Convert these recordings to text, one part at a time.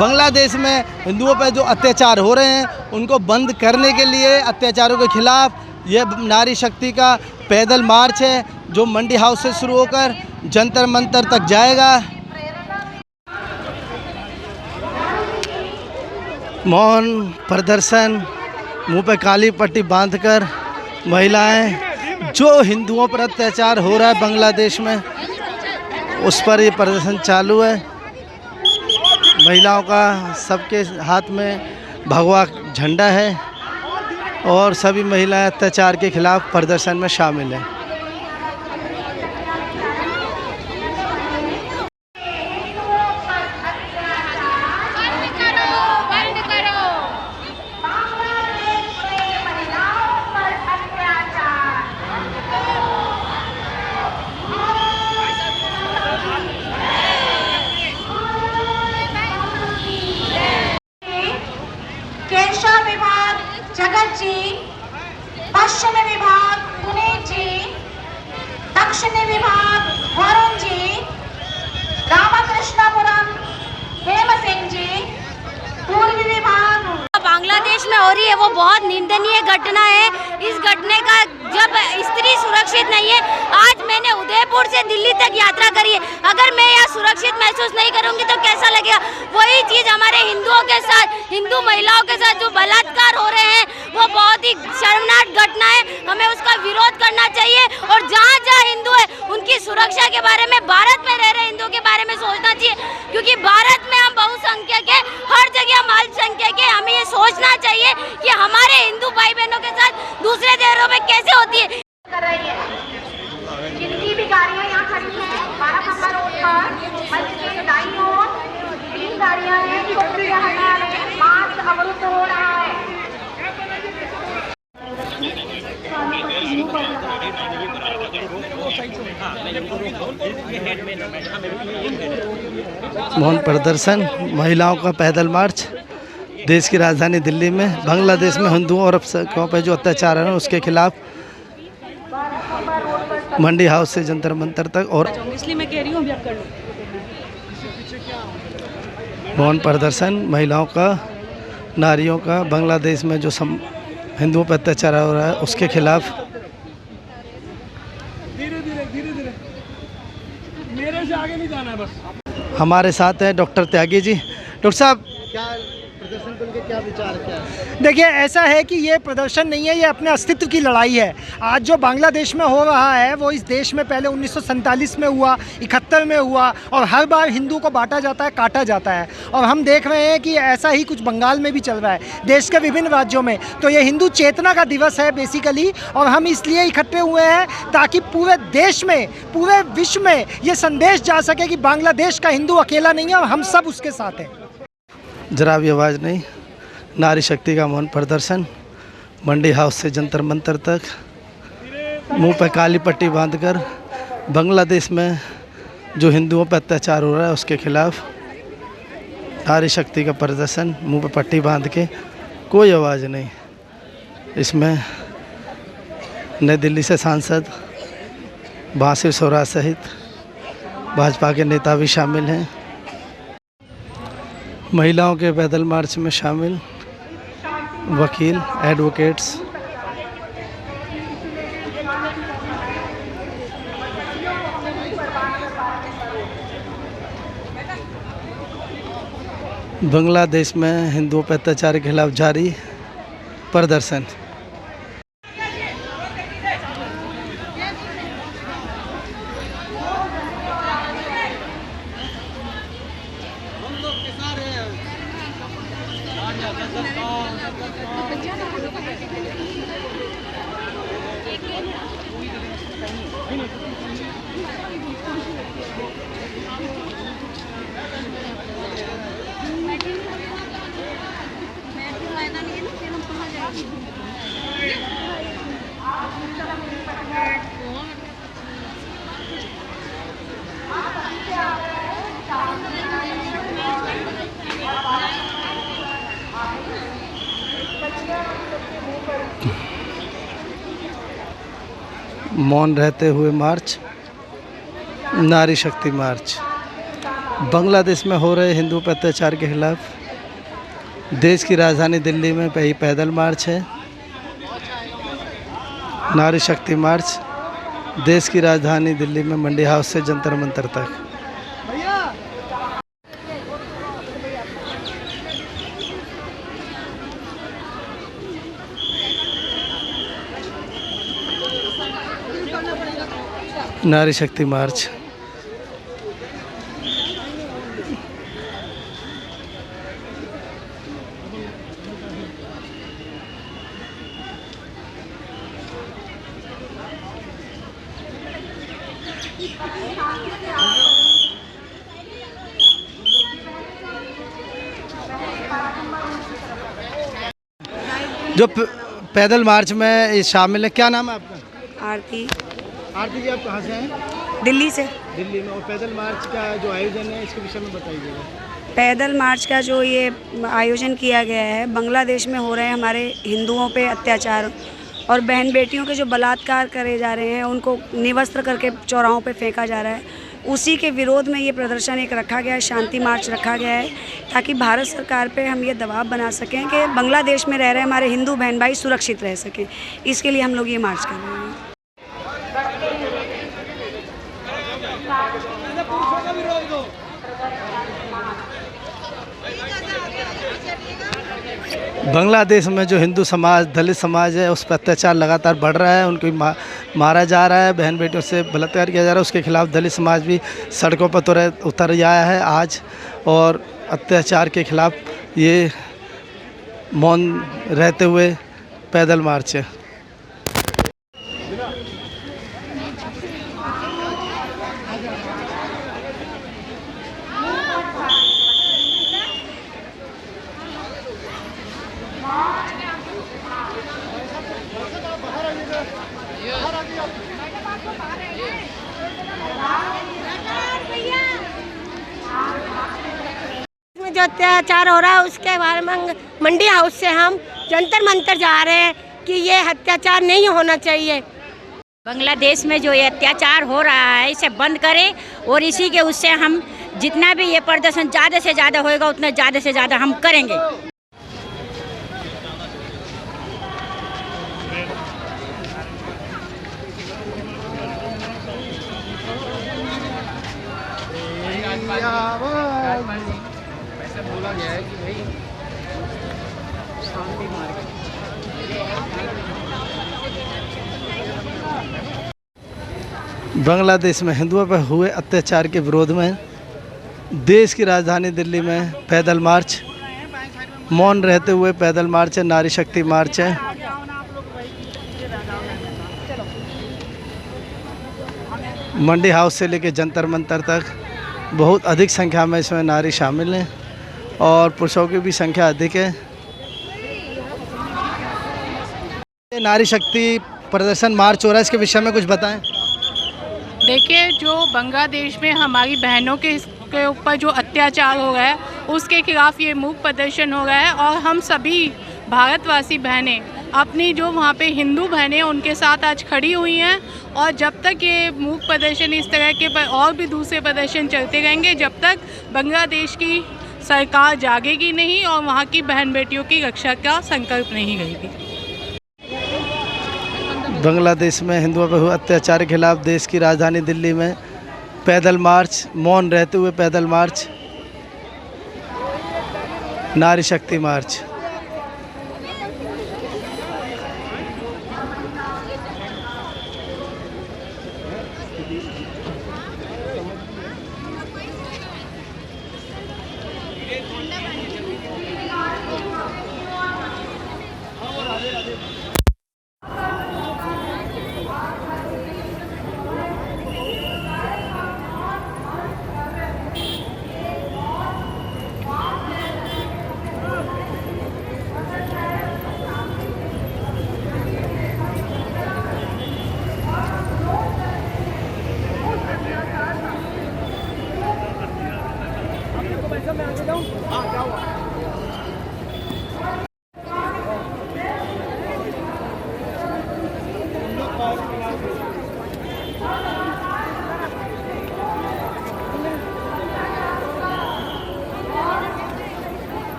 बांग्लादेश में हिंदुओं पर जो अत्याचार हो रहे हैं उनको बंद करने के लिए, अत्याचारों के खिलाफ ये नारी शक्ति का पैदल मार्च है जो मंडी हाउस से शुरू होकर जंतर मंतर तक जाएगा। मौन प्रदर्शन, मुंह पे काली पट्टी बांधकर महिलाएं, जो हिंदुओं पर अत्याचार हो रहा है बांग्लादेश में उस पर ये प्रदर्शन चालू है। महिलाओं का सबके हाथ में भगवा झंडा है और सभी महिलाएं अत्याचार के खिलाफ प्रदर्शन में शामिल हैं। जगत जी, पश्चिम विभाग पुणे जी, दक्षिण विभाग वरुण जी, रामकृष्णपुरम हेम सिंह जी, पूर्वी विभाग। बांग्लादेश में हो रही है वो बहुत निंदनीय घटना है। इस घटने का जब स्त्री सुरक्षित नहीं है, आज मैंने उदयपुर से दिल्ली तक यात्रा करी है, अगर मैं यहाँ सुरक्षित महसूस नहीं करूंगी तो कैसा लगेगा। वही चीज हमारे हिंदुओं के साथ, हिंदू महिलाओं के साथ जो बलात्कार हो रहे हैं वो बहुत ही शर्मनाक घटना है। हमें उसका विरोध करना चाहिए और जहाँ जहाँ हिंदू है उनकी सुरक्षा के बारे में, भारत में रह रहे हिंदुओं के बारे में सोचना चाहिए, क्योंकि भारत में हम बहुसंख्यक है, हर जगह हम अल्पसंख्यक है। हमें ये सोचना चाहिए कि हमारे हिंदू भाई बहनों के साथ दूसरे देशों में कैसे होती है। जिनकी भी गाड़ियाँ यहाँ खड़ी हैं 12 नंबर रोड पर, मंच के दाईं ओर 3 गाड़ियाँ हैं, कृपया हटा लें, मार्च अवरुद्ध हो रहा है। मौन प्रदर्शन, महिलाओं का पैदल मार्च देश की राजधानी दिल्ली में बांग्लादेश में हिंदुओं और अल्पसंख्यकों पर जो अत्याचार है उसके खिलाफ मंडी हाउस से जंतर मंतर तक। और इसलिए मैं कह रही हूँ अभी आप कर लो। मौन प्रदर्शन महिलाओं का, नारियों का, बांग्लादेश में जो हिंदुओं पर अत्याचार हो रहा है उसके खिलाफ। धीरे धीरे मेरे से आगे नहीं जाना है बस। हमारे साथ हैं डॉक्टर त्यागी जी। डॉक्टर साहब, क्या प्रदर्शन को लेकर क्या विचार क्या है? देखिए, ऐसा है कि ये प्रदर्शन नहीं है, ये अपने अस्तित्व की लड़ाई है। आज जो बांग्लादेश में हो रहा है वो इस देश में पहले 1947 में हुआ, 71 में हुआ और हर बार हिंदू को बांटा जाता है, काटा जाता है। और हम देख रहे हैं कि ऐसा ही कुछ बंगाल में भी चल रहा है, देश के विभिन्न राज्यों में। तो ये हिंदू चेतना का दिवस है बेसिकली, और हम इसलिए इकट्ठे हुए हैं ताकि पूरे देश में, पूरे विश्व में ये संदेश जा सके कि बांग्लादेश का हिंदू अकेला नहीं है और हम सब उसके साथ हैं। जरा भी आवाज़ नहीं। नारी शक्ति का मौन प्रदर्शन मंडी हाउस से जंतर मंतर तक, मुंह पर काली पट्टी बांधकर बांग्लादेश में जो हिंदुओं पर अत्याचार हो रहा है उसके खिलाफ नारी शक्ति का प्रदर्शन, मुंह पर पट्टी बांध के, कोई आवाज़ नहीं। इसमें नई दिल्ली से सांसद बासिर सोरा सहित भाजपा के नेता भी शामिल हैं। महिलाओं के पैदल मार्च में शामिल वकील, एडवोकेट्स, बांग्लादेश में हिंदुओं पर अत्याचार के खिलाफ जारी प्रदर्शन। मौन रहते हुए मार्च, नारी शक्ति मार्च। बांग्लादेश में हो रहे हिंदू पर अत्याचार के खिलाफ देश की राजधानी दिल्ली में पैदल मार्च है। नारी शक्ति मार्च देश की राजधानी दिल्ली में मंडी हाउस से जंतर मंतर तक। नारी शक्ति मार्च। जो पैदल मार्च में शामिल है, क्या नाम है आपका? आरती। आरती जी, आप कहाँ से हैं? दिल्ली से। दिल्ली में। और पैदल मार्च का जो आयोजन है इसके विषय में बताइएगा। पैदल मार्च का जो ये आयोजन किया गया है, बांग्लादेश में हो रहे हैं हमारे हिंदुओं पे अत्याचार और बहन बेटियों के जो बलात्कार करे जा रहे हैं, उनको निवस्त्र करके चौराहों पे फेंका जा रहा है, उसी के विरोध में ये प्रदर्शन एक रखा गया है, शांति मार्च रखा गया है, ताकि भारत सरकार पे हम ये दबाव बना सकें कि बांग्लादेश में रह रहे हमारे हिंदू बहन भाई सुरक्षित रह सकें। इसके लिए हम लोग ये मार्च कर रहे हैं। बांग्लादेश में जो हिंदू समाज, दलित समाज है, उस पर अत्याचार लगातार बढ़ रहा है, उनको मारा जा रहा है, बहन बेटियों से बलात्कार किया जा रहा है। उसके खिलाफ दलित समाज भी सड़कों पर उतर आया है आज, और अत्याचार के खिलाफ ये मौन रहते हुए पैदल मार्च है। जो अत्याचार हो रहा है उसके बारे में मंडी हाउस से हम जंतर मंतर जा रहे हैं कि ये अत्याचार नहीं होना चाहिए। बांग्लादेश में जो ये अत्याचार हो रहा है इसे बंद करें, और इसी के उससे हम जितना भी ये प्रदर्शन ज़्यादा से ज़्यादा होएगा उतना ज़्यादा से ज़्यादा हम करेंगे। बांग्लादेश में हिंदुओं पर हुए अत्याचार के विरोध में देश की राजधानी दिल्ली में पैदल मार्च, मौन रहते हुए पैदल मार्च है, नारी शक्ति मार्च है। मंडी हाउस से लेकर जंतर मंतर तक बहुत अधिक संख्या में इसमें नारी शामिल हैं और पुरुषों की भी संख्या अधिक है। नारी शक्ति प्रदर्शन मार्च हो रहा है, इसके विषय में कुछ बताएं। देखिए, जो बांग्लादेश में हमारी बहनों के ऊपर जो अत्याचार हो रहा है उसके खिलाफ ये मूक प्रदर्शन हो रहा है, और हम सभी भारतवासी बहनें अपनी जो वहाँ पे हिंदू बहनें उनके साथ आज खड़ी हुई हैं। और जब तक ये मूक प्रदर्शन, इस तरह के और भी दूसरे प्रदर्शन चलते रहेंगे, जब तक बांग्लादेश की सरकार जागेगी नहीं और वहाँ की बहन बेटियों की रक्षा का संकल्प नहीं लेगी। बांग्लादेश में हिंदुओं पर हुए अत्याचार के खिलाफ देश की राजधानी दिल्ली में पैदल मार्च, मौन रहते हुए पैदल मार्च, नारी शक्ति मार्च।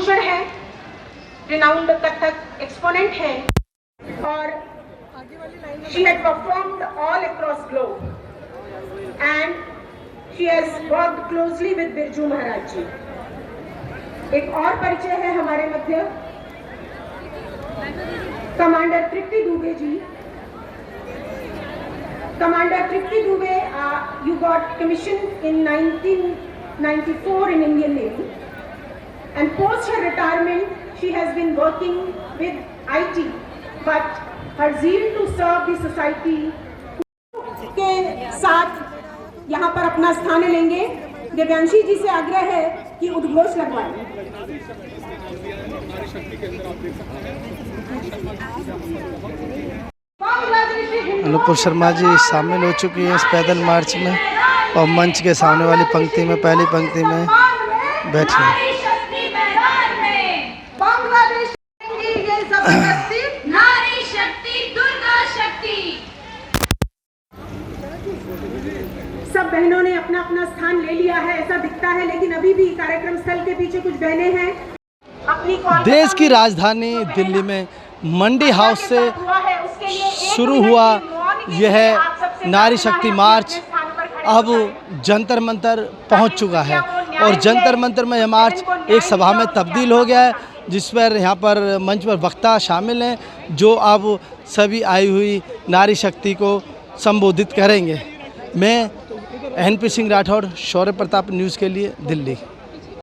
पद्मभूषण है, रिनाउंड कथक एक्सपोनेंट है और she had performed all across globe and she has worked closely with Birju Maharaj जी। एक और परिचय है हमारे मध्य commander Tripti Dubey ji. Commander Tripti Dubey, you got commissioned in 1994 in Indian Navy and post her retirement she has been working with IT, but her zeal to serve the society के साथ यहाँ पर अपना स्थान लेंगे। दिव्यांशी जी से आग्रह है कि उद्घोष लगवाएं। अनुपुर शर्मा जी शामिल हो चुकी हैं इस पैदल मार्च में और मंच के सामने वाली पंक्ति में, पहली पंक्ति में बैठी हैं। सब बहनों ने अपना अपना स्थान ले लिया है ऐसा दिखता है, लेकिन अभी भी कार्यक्रम स्थल के पीछे कुछ बहनें हैं। अपनी देश की राजधानी दिल्ली में मंडी हाउस से शुरू हुआ यह नारी शक्ति मार्च अब जंतर मंतर पहुंच चुका है और जंतर मंतर में यह मार्च एक सभा में तब्दील हो गया है, जिस पर यहाँ पर मंच पर वक्ता शामिल हैं जो अब सभी आई हुई नारी शक्ति को संबोधित करेंगे। मैं NP सिंह राठौर, शौर्य प्रताप न्यूज़ के लिए, दिल्ली।